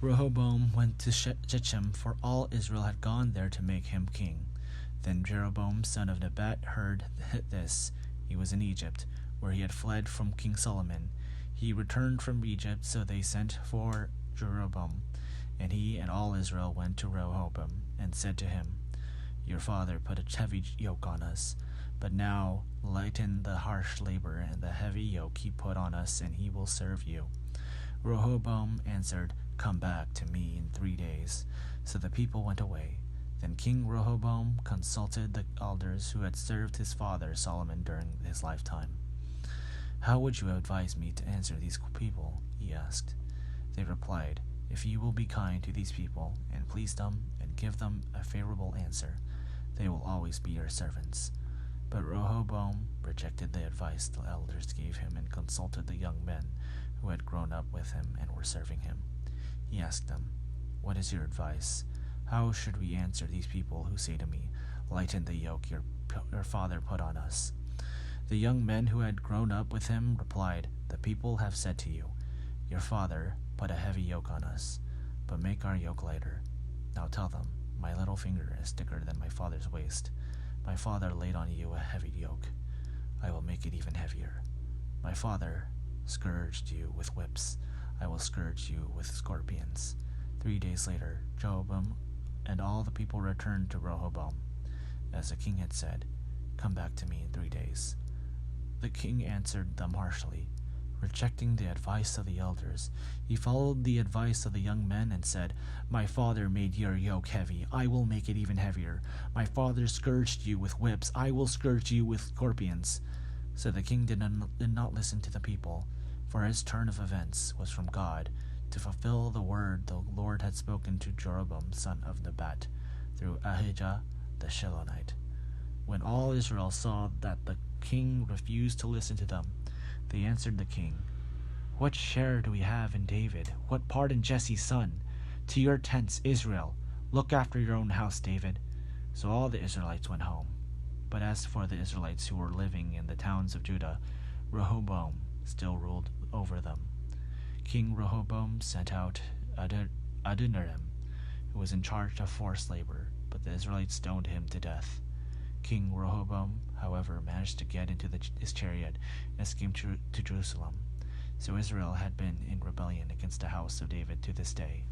Rehoboam went to Shechem, for all Israel had gone there to make him king. Then Jeroboam son of Nebat heard this. He was in Egypt, where he had fled from King Solomon. He returned from Egypt, so they sent for Jeroboam. And he and all Israel went to Rehoboam, and said to him, Your father put a heavy yoke on us, but now lighten the harsh labor and the heavy yoke he put on us, and he will serve you. Rehoboam answered, Come back to me in 3 days. So the people went away. Then King Rehoboam consulted the elders who had served his father Solomon during his lifetime. How would you advise me to answer these people? He asked. They replied, If you will be kind to these people, and please them, and give them a favorable answer, they will always be your servants. But Rehoboam rejected the advice the elders gave him and consulted the young men who had grown up with him and were serving him. He asked them, What is your advice? How should we answer these people who say to me, Lighten the yoke your father put on us? The young men who had grown up with him replied, The people have said to you, Your father put a heavy yoke on us, but make our yoke lighter. Now tell them, My little finger is thicker than my father's waist. My father laid on you a heavy yoke. I will make it even heavier. My father scourged you with whips. I will scourge you with scorpions. 3 days later, Jeroboam and all the people returned to Rehoboam. As the king had said, Come back to me in 3 days. The king answered them harshly. Rejecting the advice of the elders, he followed the advice of the young men and said, My father made your yoke heavy. I will make it even heavier. My father scourged you with whips. I will scourge you with scorpions. So the king did not listen to the people, for his turn of events was from God, to fulfill the word the Lord had spoken to Jeroboam son of Nebat, through Ahijah the Shilonite. When all Israel saw that the king refused to listen to them, they answered the king, What share do we have in David? What part in Jesse's son? To your tents, Israel. Look after your own house, David. So all the Israelites went home. But as for the Israelites who were living in the towns of Judah, Rehoboam still ruled over them. King Rehoboam sent out Adoniram, who was in charge of forced labor, but the Israelites stoned him to death. King Rehoboam, however, managed to get into his chariot and escape to Jerusalem. So Israel had been in rebellion against the house of David to this day.